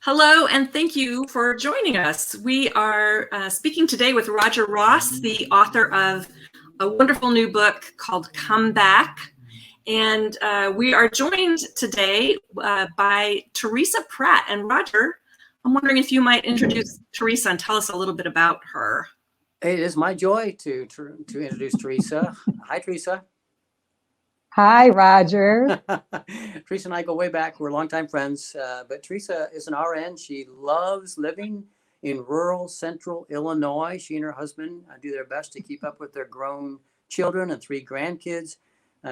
Hello, and thank you for joining us. We are speaking today with Roger Ross, the author of a wonderful new book called Come Back. And we are joined today by Teresa Pratt. And Roger, I'm wondering if you might introduce Teresa and tell us a little bit about her. It is my joy to introduce Teresa. Hi, Teresa. Hi, Roger. Teresa and I go way back. We're longtime friends. But Teresa is an RN. She loves living in rural central Illinois. She and her husband do their best to keep up with their grown children and 3 grandkids.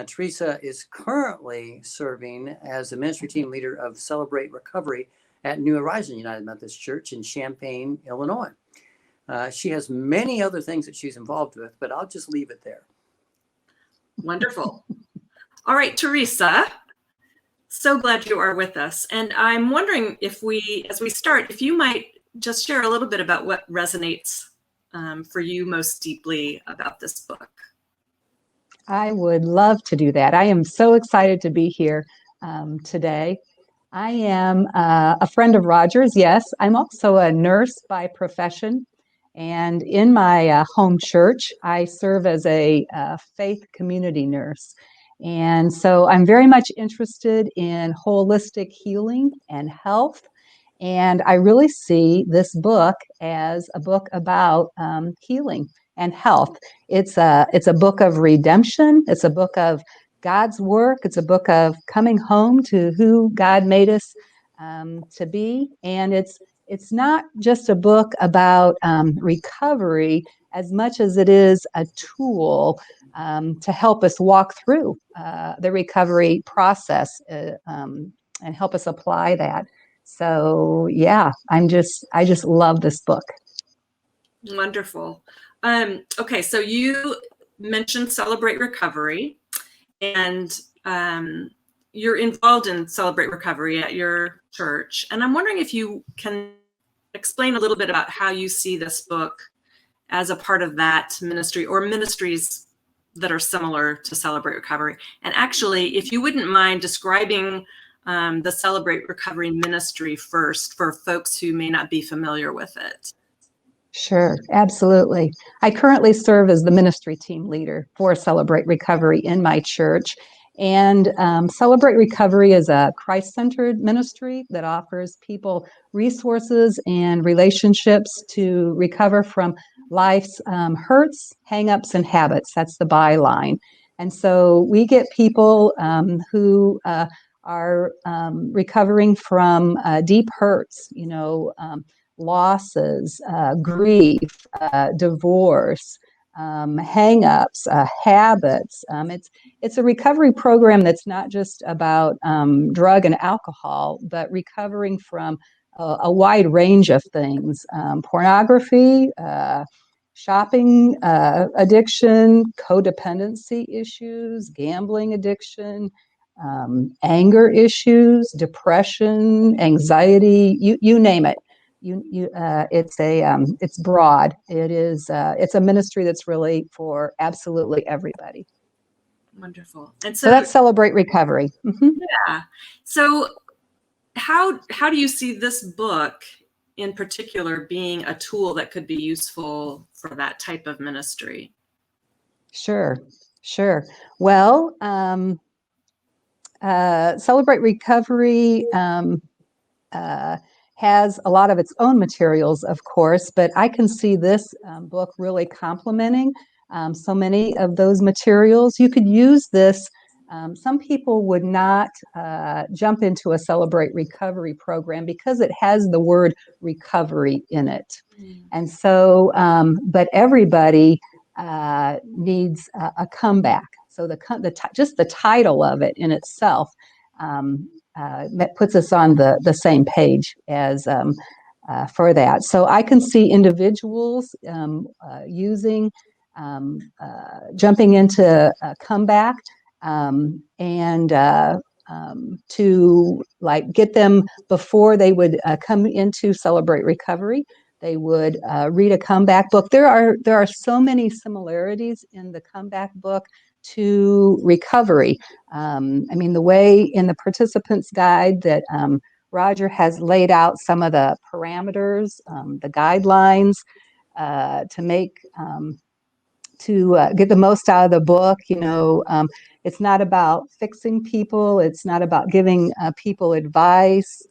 Teresa is currently serving as the ministry team leader of Celebrate Recovery at New Horizon United Methodist Church in Champaign, Illinois. She has many other things that she's involved with, but I'll just leave it there. Wonderful. All right, Teresa, so glad you are with us. And I'm wondering as we start, if you might just share a little bit about what resonates for you most deeply about this book. I would love to do that. I am so excited to be here today. I am a friend of Roger's, yes. I'm also a nurse by profession. And in my home church, I serve as a faith community nurse. And so I'm very much interested in holistic healing and health. And I really see this book as a book about healing and health. It's a book of redemption. It's a book of God's work. It's a book of coming home to who God made us to be. And it's not just a book about recovery as much as it is a tool to help us walk through the recovery process and help us apply that. So yeah, I just love this book. Wonderful. Okay, so you mentioned Celebrate Recovery, and you're involved in Celebrate Recovery at your church. And I'm wondering if you can explain a little bit about how you see this book as a part of that ministry or ministries that are similar to Celebrate Recovery. And actually, if you wouldn't mind describing the Celebrate Recovery ministry first for folks who may not be familiar with it. Sure, absolutely. I currently serve as the ministry team leader for Celebrate Recovery in my church. And Celebrate Recovery is a Christ-centered ministry that offers people resources and relationships to recover from life's hurts, hang-ups, and habits. That's the byline. And so we get people who are recovering from deep hurts, losses, grief, divorce, hang-ups, habits. It's a recovery program that's not just about drug and alcohol, but recovering from a wide range of things: pornography, shopping addiction, codependency issues, gambling addiction, anger issues, depression, anxiety, you name it. It's broad. It's a ministry that's really for absolutely everybody. Wonderful. And so that's Celebrate Recovery. Mm-hmm. Yeah. So how do you see this book in particular being a tool that could be useful for that type of ministry? Sure. Well, Celebrate Recovery has a lot of its own materials, of course, but I can see this book really complementing so many of those materials. You could use this. Some people would not jump into a Celebrate Recovery program because it has the word recovery in it. And so, but everybody needs a comeback. So just the title of it in itself that puts us on the same page as for that. So I can see individuals jumping into a comeback and to get them before they would come into Celebrate Recovery. They would read a comeback book. There are so many similarities in the comeback book to recovery. The way in the participant's guide that Roger has laid out some of the parameters, the guidelines to make to get the most out of the book. It's not about fixing people. It's not about giving people advice.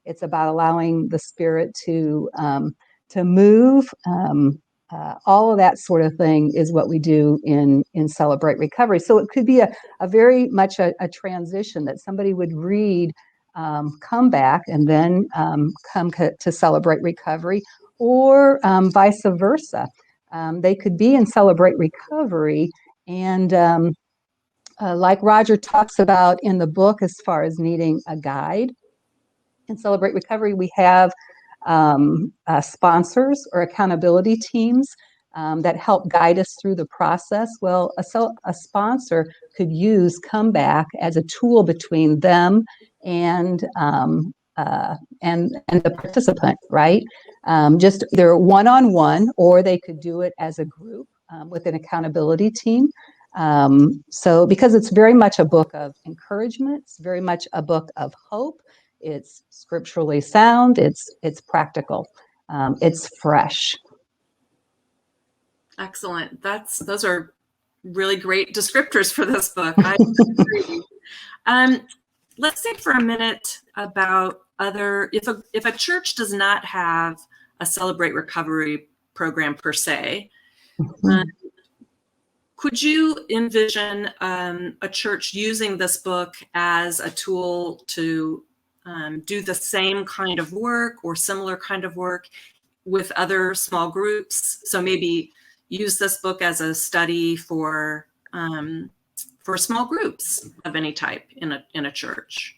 It's about allowing the Spirit to move. All of that sort of thing is what we do in Celebrate Recovery. So it could be a very much a transition that somebody would read, come back, and then come to Celebrate Recovery, or vice versa. They could be in Celebrate Recovery, and like Roger talks about in the book, as far as needing a guide. In Celebrate Recovery, we have sponsors or accountability teams that help guide us through the process. Well, a sponsor could use Comeback as a tool between them and the participant, right? Just either one-on-one, or they could do it as a group with an accountability team. So because it's very much a book of encouragement, it's very much a book of hope. It's scripturally sound. It's practical. It's fresh. Excellent. Those are really great descriptors for this book. I agree. Let's think for a minute about if a church does not have a Celebrate Recovery program per se. Could you envision a church using this book as a tool to do the same kind of work or similar kind of work with other small groups? So maybe use this book as a study for small groups of any type in a church.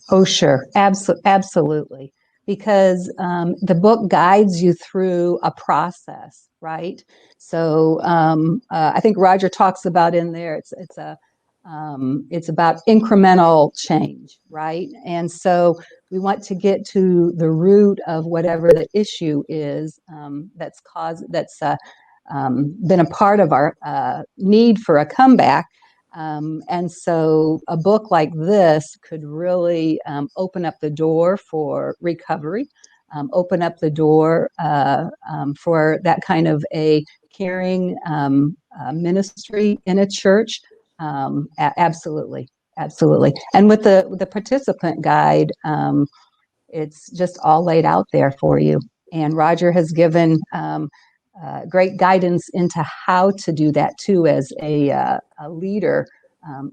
Oh, sure. Absolutely. Because the book guides you through a process, right? So I think Roger talks about in there, it's about incremental change, right? And so we want to get to the root of whatever the issue is that's been a part of our need for a comeback. And so a book like this could really open up the door for recovery, open up the door for that kind of a caring ministry in a church. Absolutely. And with the participant guide, it's just all laid out there for you. And Roger has given great guidance into how to do that too, as a leader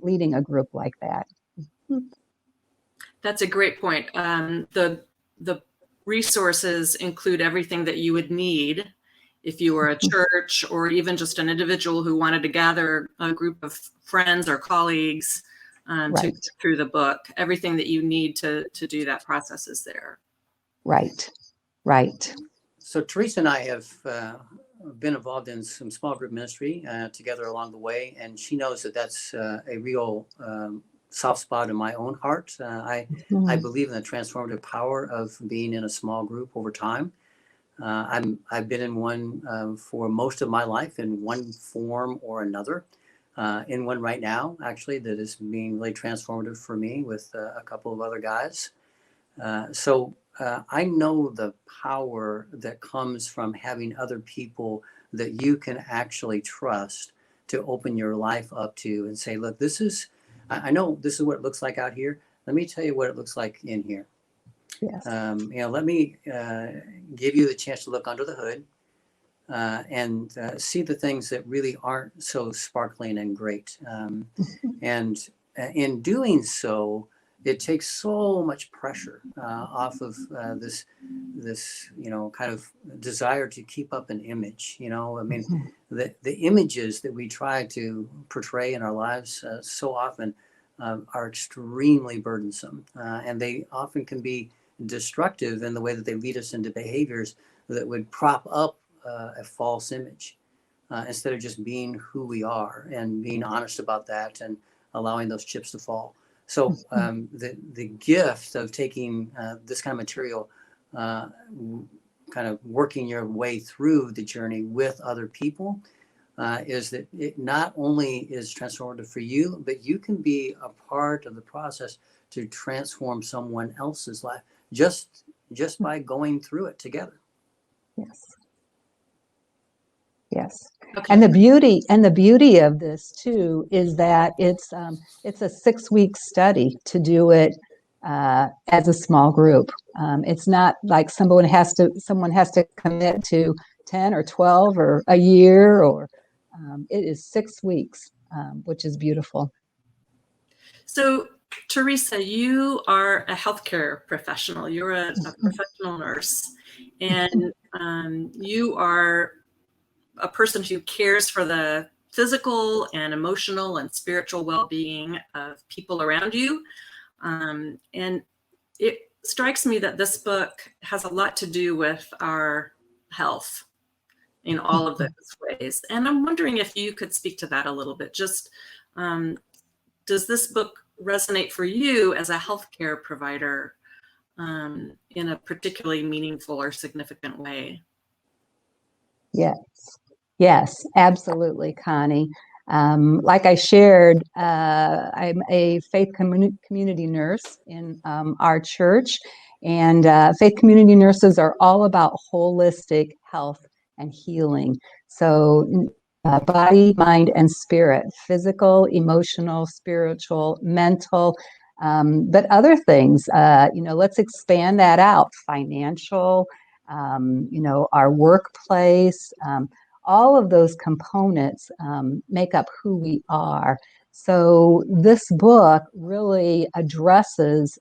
leading a group like that. That's a great point. The resources include everything that you would need if you were a church or even just an individual who wanted to gather a group of friends or colleagues Right. through the book. Everything that you need to do that process is there. Right. So Teresa and I have been involved in some small group ministry together along the way, and she knows that that's a real soft spot in my own heart. I believe in the transformative power of being in a small group over time. I've been in one for most of my life in one form or another. In one right now, actually, that is being really transformative for me with a couple of other guys. So I know the power that comes from having other people that you can actually trust to open your life up to and say, look, I know this is what it looks like out here. Let me tell you what it looks like in here. Yes. Let me give you the chance to look under the hood and see the things that really aren't so sparkling and great. And in doing so, it takes so much pressure off of this kind of desire to keep up an image. The images that we try to portray in our lives so often are extremely burdensome, and they often can be destructive in the way that they lead us into behaviors that would prop up a false image instead of just being who we are and being honest about that and allowing those chips to fall. So the gift of taking this kind of material, kind of working your way through the journey with other people, is that it not only is transformative for you, but you can be a part of the process to transform someone else's life just by going through it together. Yes. Yes. Okay. And the beauty of this too is that it's a 6-week study to do it as a small group. It's not like someone has to commit to 10 or 12 or a year, or it is 6 weeks, which is beautiful. So, Teresa, you are a healthcare professional. You're a professional nurse, and you are a person who cares for the physical and emotional and spiritual well-being of people around you. And it strikes me that this book has a lot to do with our health in all of those ways. And I'm wondering if you could speak to that a little bit. Just does this book resonate for you as a healthcare provider in a particularly meaningful or significant way? Yes, absolutely, Connie. Like I shared, I'm a faith community nurse in our church, and faith community nurses are all about holistic health and healing. So, body, mind, and spirit, physical, emotional, spiritual, mental, but other things. Let's expand that out. Financial, our workplace. All of those components make up who we are. So this book really addresses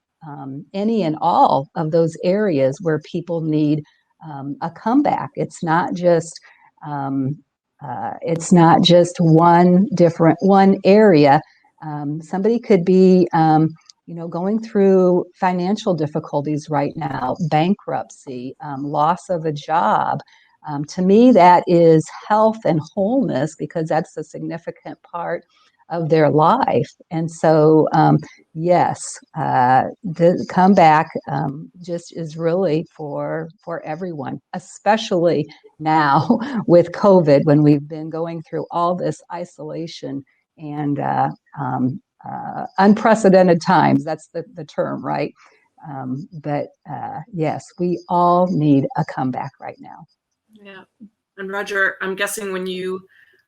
any and all of those areas where people need a comeback. It's not just one area. Somebody could be going through financial difficulties right now, bankruptcy, loss of a job. To me, that is health and wholeness, because that's a significant part of their life. And so, yes, the comeback just is really for everyone, especially now with COVID, when we've been going through all this isolation and unprecedented times. That's the term, right? But yes, we all need a comeback right now. Yeah. And Roger, I'm guessing when you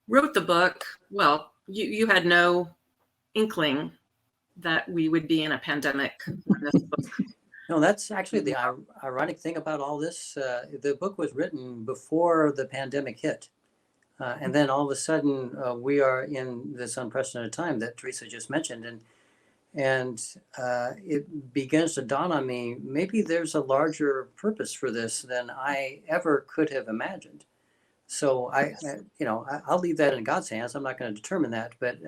wrote the book, well, you had no inkling that we would be in a pandemic when this book. No, that's actually the ironic thing about all this. The book was written before the pandemic hit. And then all of a sudden, we are in this unprecedented time that Teresa just mentioned. And it begins to dawn on me, maybe there's a larger purpose for this than I ever could have imagined. So I'll leave that in God's hands. I'm not going to determine that, but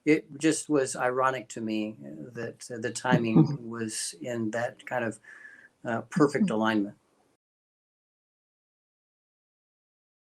it just was ironic to me that the timing was in that kind of perfect alignment.